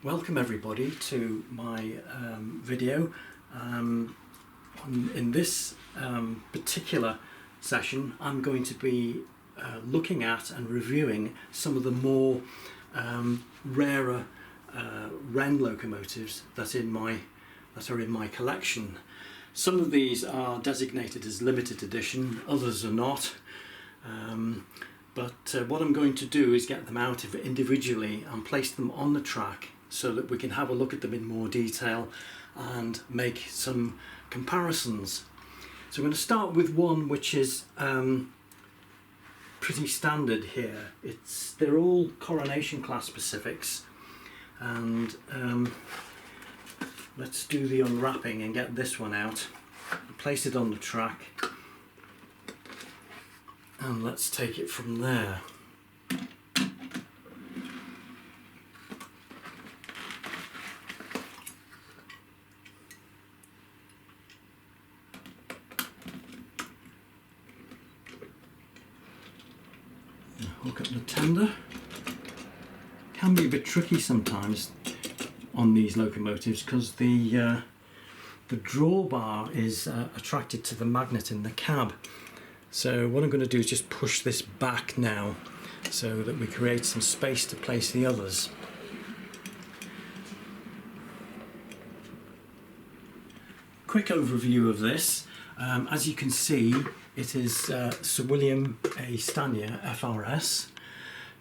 Welcome everybody to my video. In this particular session I'm going to be looking at and reviewing some of the more rarer Wren locomotives that are in my collection. Some of these are designated as limited edition, others are not. But what I'm going to do is get them out individually and place them on the track so that we can have a look at them in more detail and make some comparisons. So I'm going to start with one which is pretty standard here. They're all Coronation Class Pacifics, and let's do the unwrapping and get this one out, place it on the track, and let's take it from there. Hook up the tender. Can be a bit tricky sometimes on these locomotives because the drawbar is attracted to the magnet in the cab. So what I'm going to do is just push this back now so that we create some space to place the others. Quick overview of this. As you can see, it is Sir William A. Stanier FRS.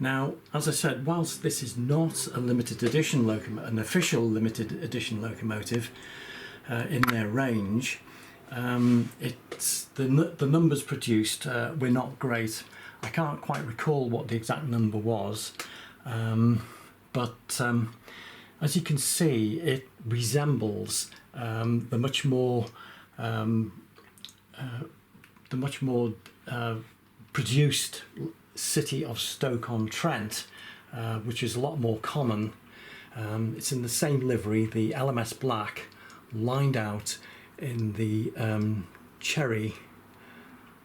Now, as I said, whilst this is not a limited edition locomotive, an official limited edition locomotive in their range, it's the numbers produced were not great. I can't quite recall what the exact number was, but as you can see, it resembles the much more produced city of Stoke-on-Trent, which is a lot more common. It's in the same livery, the LMS black, lined out in the cherry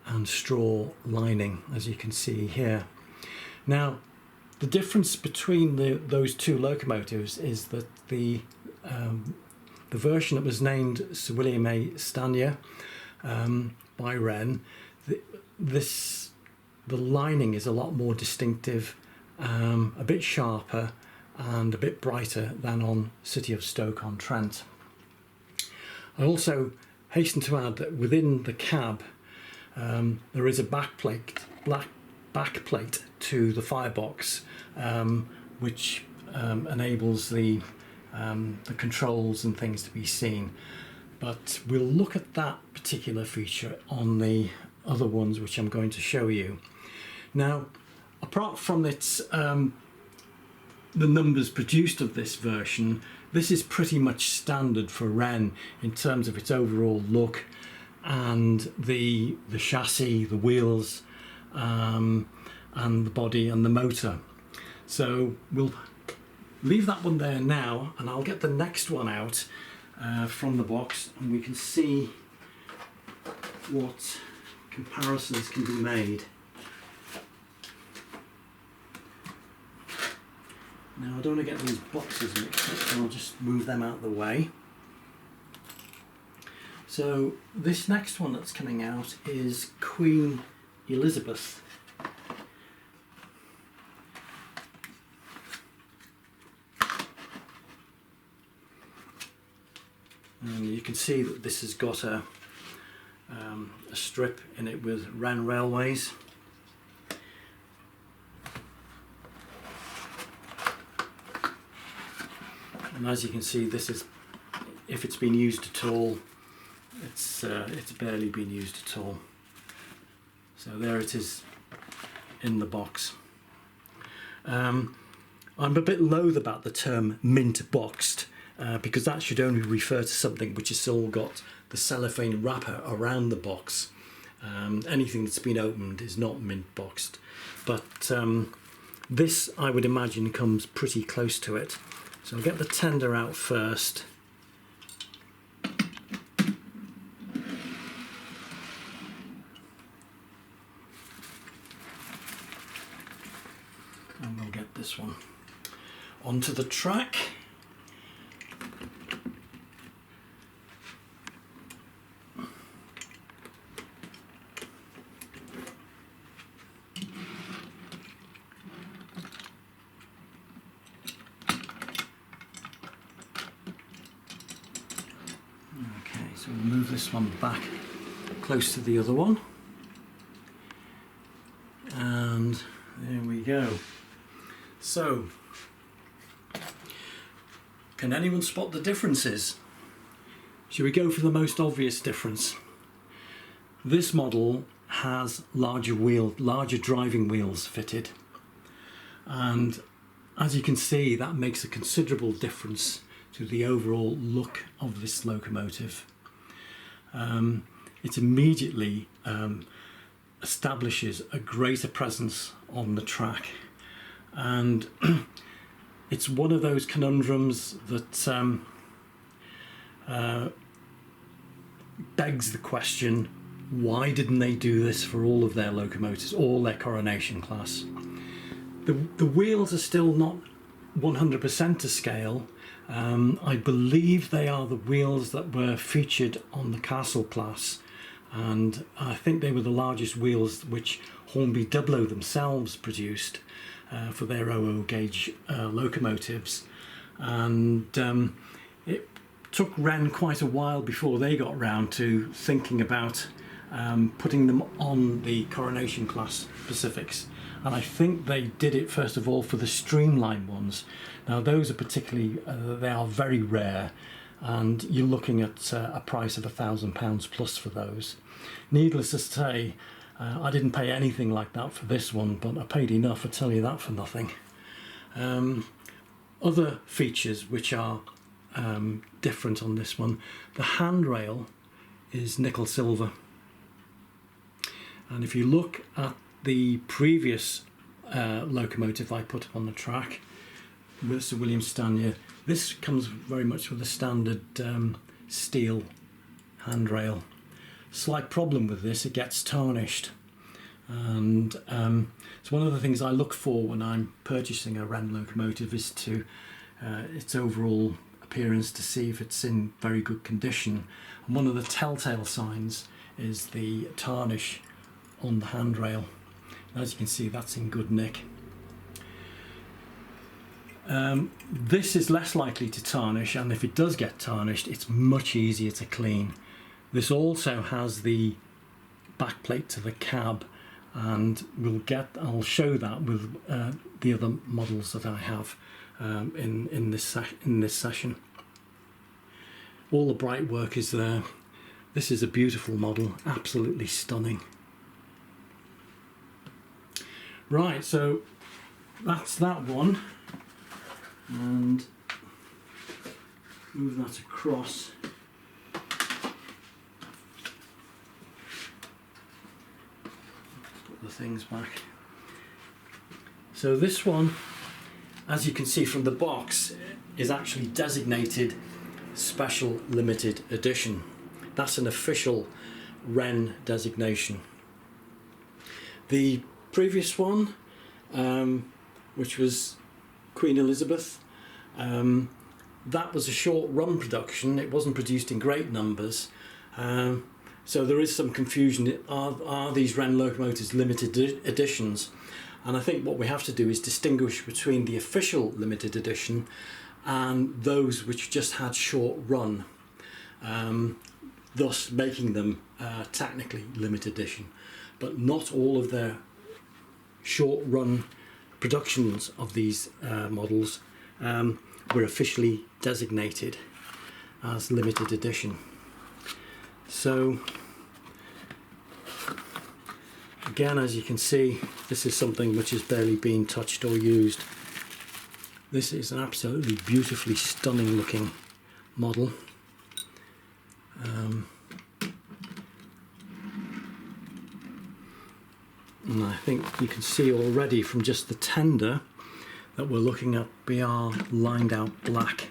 and straw lining, as you can see here. Now, the difference between those two locomotives is that the version that was named Sir William A. Stanier by Wren, the lining is a lot more distinctive, a bit sharper and a bit brighter than on City of Stoke-on-Trent. I also hasten to add that within the cab there is a backplate to the firebox, which enables the controls and things to be seen. But we'll look at that particular feature on the other ones which I'm going to show you. Now, apart from its the numbers produced of this version, this is pretty much standard for Wren in terms of its overall look and the chassis, the wheels, and the body and the motor. So we'll leave that one there now, and I'll get the next one out from the box, and we can see what comparisons can be made. Now, I don't want to get these boxes mixed up, so I'll just move them out of the way. So this next one that's coming out is Queen Elizabeth. And you can see that this has got a strip in it with Wren Railways. And as you can see, this is, if it's been used at all, it's barely been used at all. So there it is in the box. I'm a bit loath about the term mint boxed, because that should only refer to something which has still got the cellophane wrapper around the box. Anything that's been opened is not mint boxed, but this, I would imagine, comes pretty close to it. So I'll get the tender out first. And we'll get this one onto the track. So we'll move this one back close to the other one. And there we go. So, can anyone spot the differences? Should we go for the most obvious difference? This model has larger driving wheels fitted, and as you can see, that makes a considerable difference to the overall look of this locomotive. It immediately establishes a greater presence on the track, and it's one of those conundrums that begs the question, why didn't they do this for all of their locomotives, all their Coronation class? The wheels are still not 100% to scale. I believe they are the wheels that were featured on the Castle class, and I think they were the largest wheels which Hornby Dublo themselves produced for their 00 gauge locomotives, and it took Wren quite a while before they got round to thinking about putting them on the Coronation Class Pacifics. And I think they did it first of all for the streamline ones. Now those are particularly, they are very rare, and you're looking at a price of £1,000 plus for those. Needless to say, I didn't pay anything like that for this one, but I paid enough, I tell you that for nothing. Other features which are different on this one, the handrail is nickel silver. And if you look at the previous locomotive I put on the track, Sir William Stanier, this comes very much with a standard steel handrail. Slight problem with this, it gets tarnished, and it's one of the things I look for when I'm purchasing a Wren locomotive is to its overall appearance, to see if it's in very good condition. And one of the telltale signs is the tarnish on the handrail. As you can see, that's in good nick. This is less likely to tarnish, and if it does get tarnished, it's much easier to clean. This also has the backplate to the cab, and I'll show that with the other models that I have in this session. All the bright work is there. This is a beautiful model, absolutely stunning. Right, so that's that one, and move that across. Put the things back. So this one, as you can see from the box, is actually designated Special Limited Edition. That's an official Wren designation. The previous one, which was Queen Elizabeth, that was a short run production. It wasn't produced in great numbers, so there is some confusion. Are these Wren locomotives limited editions? And I think what we have to do is distinguish between the official limited edition and those which just had short run, thus making them technically limited edition. But not all of their short run productions of these models were officially designated as limited edition. So again, as you can see, this is something which has barely been touched or used. This is an absolutely beautifully stunning looking model. And I think you can see already from just the tender that we're looking at BR lined out black.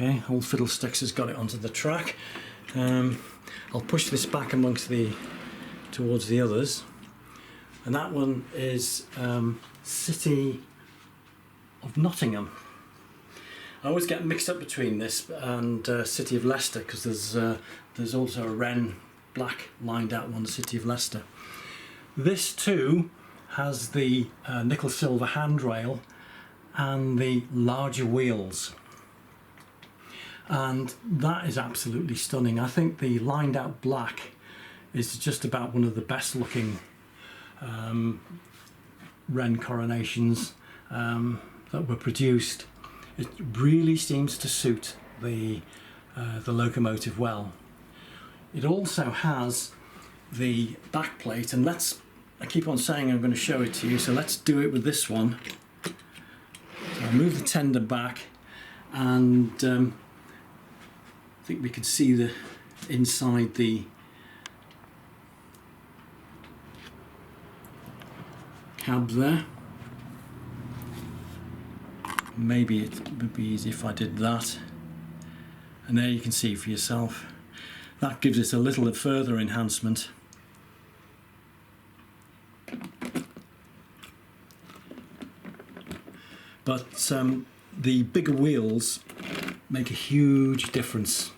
Okay, old Fiddlesticks has got it onto the track. I'll push this back towards the others. and that one is City of Nottingham. I always get mixed up between this and City of Leicester, because there's also a Wren black lined out one, City of Leicester. This too has the nickel silver handrail and the larger wheels, and that is absolutely stunning. I think the lined out black is just about one of the best looking Wren coronations that were produced. It really seems to suit the locomotive well. It also has the back plate, and I keep on saying I'm going to show it to you, so let's do it with this one. So I'll move the tender back, and I think we can see the inside the cab there. Maybe it would be easy if I did that, and there you can see for yourself. That gives it a little further enhancement. But the bigger wheels make a huge difference.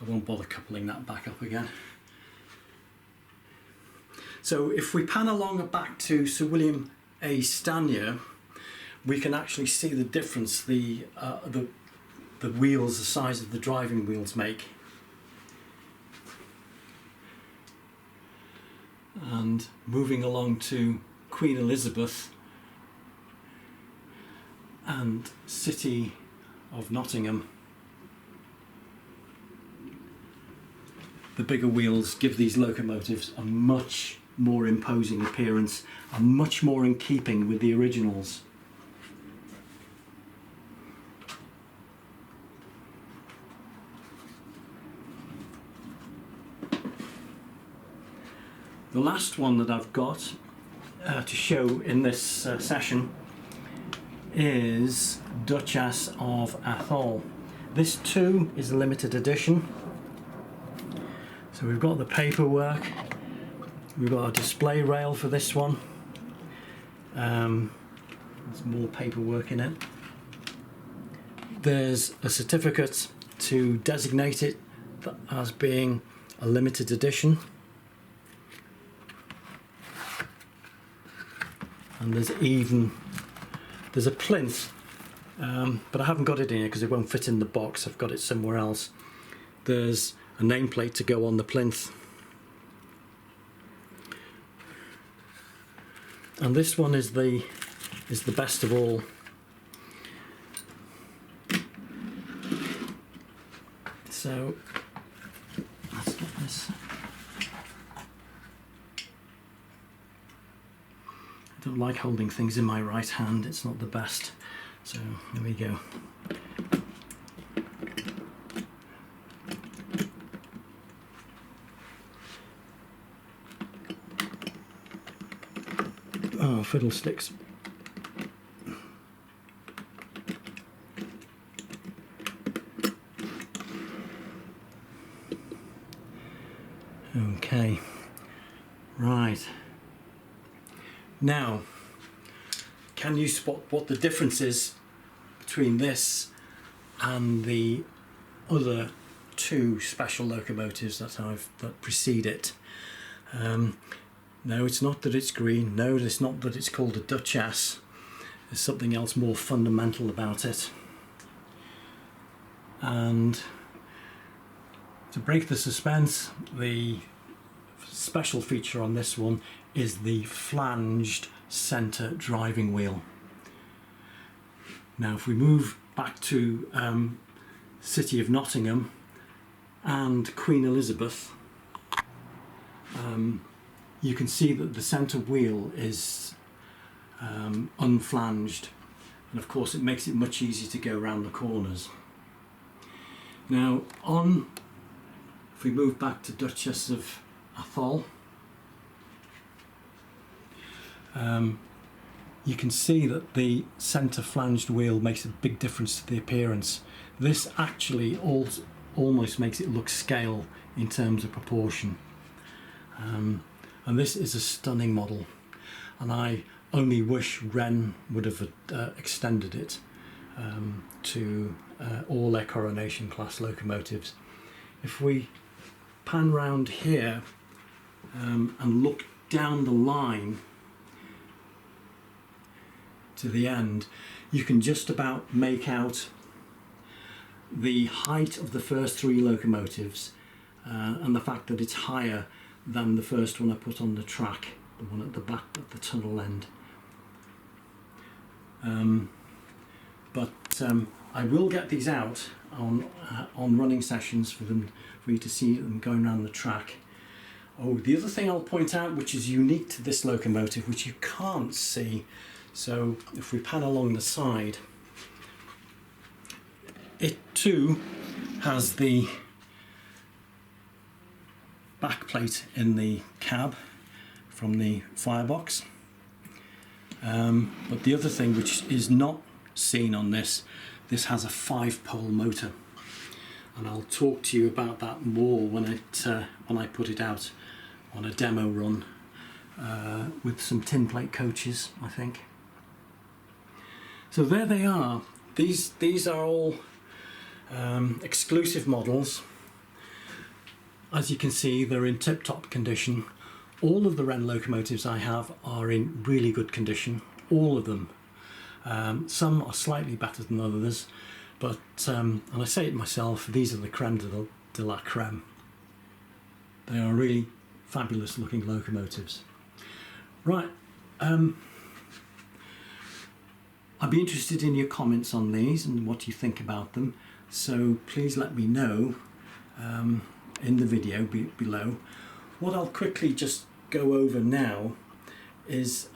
I won't bother coupling that back up again. So if we pan along back to Sir William A. Stanier, we can actually see the difference the wheels, the size of the driving wheels make. And moving along to Queen Elizabeth and City of Nottingham, the bigger wheels give these locomotives a much more imposing appearance and much more in keeping with the originals. The last one that I've got to show in this session is Duchess of Athol. This too is a limited edition. So we've got the paperwork, we've got a display rail for this one. There's more paperwork in it. There's a certificate to designate it as being a limited edition. And there's a plinth, but I haven't got it in here because it won't fit in the box. I've got it somewhere else. There's a nameplate to go on the plinth. And this one is the best of all. So let's get this. I don't like holding things in my right hand, it's not the best. So there we go. Oh, fiddlesticks. Okay, right. Now, can you spot what the difference is between this and the other two special locomotives that precede it? No, it's not that it's green. No, it's not that it's called a Duchess. There's something else more fundamental about it. And to break the suspense, the special feature on this one is the flanged centre driving wheel. Now if we move back to City of Nottingham and Queen Elizabeth, you can see that the centre wheel is unflanged, and of course it makes it much easier to go around the corners. Now if we move back to Duchess of Athol, you can see that the centre flanged wheel makes a big difference to the appearance. This actually almost makes it look scale in terms of proportion. And this is a stunning model, and I only wish Wren would have extended it to all their Coronation Class locomotives. If we pan round here and look down the line to the end, you can just about make out the height of the first 3 locomotives and the fact that it's higher than the first one I put on the track, the one at the back at the tunnel end. I will get these out on running sessions for you to see them going around the track. Oh, the other thing I'll point out, which is unique to this locomotive, which you can't see, so if we pan along the side, it too has the back plate in the cab from the firebox. But the other thing which is not seen on this has a 5-pole motor, and I'll talk to you about that more when I put it out on a demo run with some tin plate coaches, I think. So there they are. These are all exclusive models. As you can see, they're in tip-top condition. All of the Wren locomotives I have are in really good condition, all of them. Some are slightly better than others, but, and I say it myself, these are the creme de la creme. They are really fabulous looking locomotives. Right, I'd be interested in your comments on these and what you think about them, so please let me know in the video below. What I'll quickly just go over now is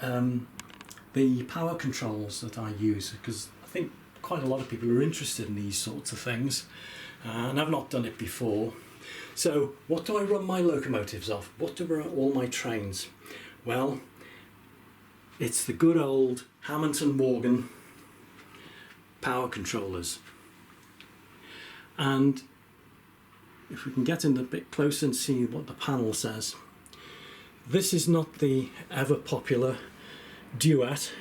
the power controls that I use, because I think quite a lot of people are interested in these sorts of things, and I've not done it before. So what do I run my locomotives off? What do I run all my trains? Well, it's the good old Hamilton Morgan power controllers. And if we can get in a bit closer and see what the panel says. This is not the ever popular Duet.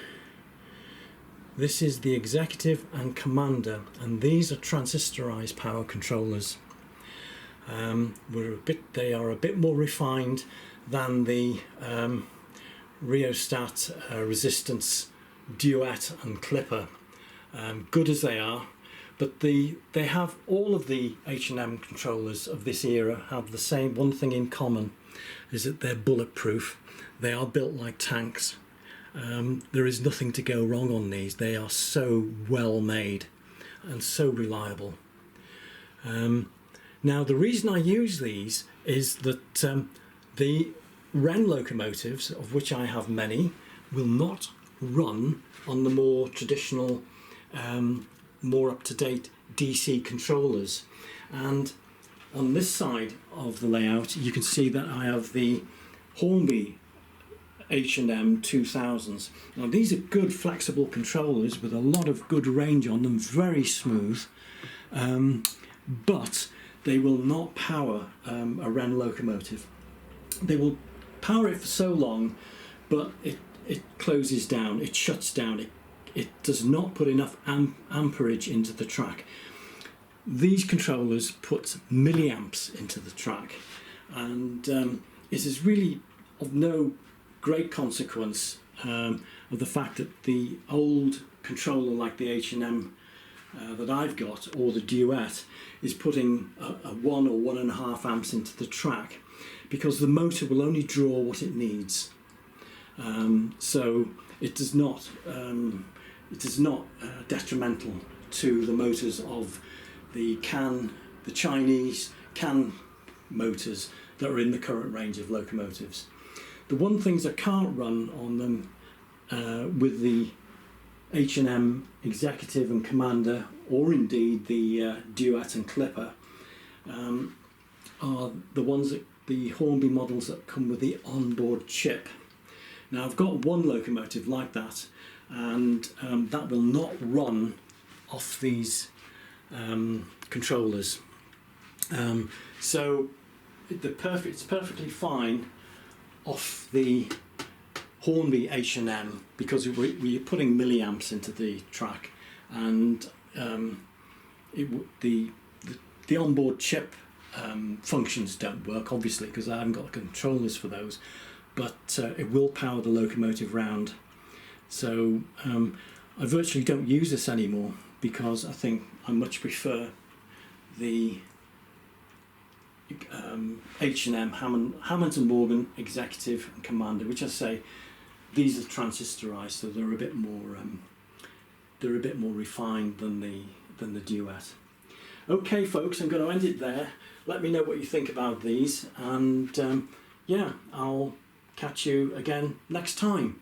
This is the Executive and Commander, and these are transistorized power controllers. They are a bit more refined than the rheostat resistance Duet and Clipper. Good as they are, but they have all of the H&M controllers of this era have the same one thing in common, is that they're bulletproof. They are built like tanks. There is nothing to go wrong on these. They are so well made and so reliable. Now the reason I use these is that the Wren locomotives, of which I have many, will not run on the more traditional, more up-to-date DC controllers. And on this side of the layout you can see that I have the Hornby H&M 2000s. Now these are good flexible controllers with a lot of good range on them, very smooth, but they will not power a Wren locomotive. They will power it for so long, but it closes down, it shuts down, it does not put enough amperage into the track. These controllers put milliamps into the track, and it is really of no great consequence of the fact that the old controller like the H&M that I've got, or the Duet, is putting a 1 or 1.5 amps into the track, because the motor will only draw what it needs. So it is not detrimental to the motors of the Chinese can motors that are in the current range of locomotives. The one things I can't run on them with the H&M Executive and Commander, or indeed the Duet and Clipper, are the ones that the Hornby models that come with the onboard chip. Now I've got one locomotive like that, and that will not run off these controllers. So it's perfectly fine off the Hornby H&M because we're putting milliamps into the track, and the onboard chip functions don't work, obviously, because I haven't got the controllers for those, but it will power the locomotive round. So I virtually don't use this anymore because I think I much prefer the H&M Hammond and Morgan Executive and Commander, which I say these are transistorized, so they're a bit more refined than the Duet. Okay, folks, I'm going to end it there. Let me know what you think about these, and yeah, I'll catch you again next time.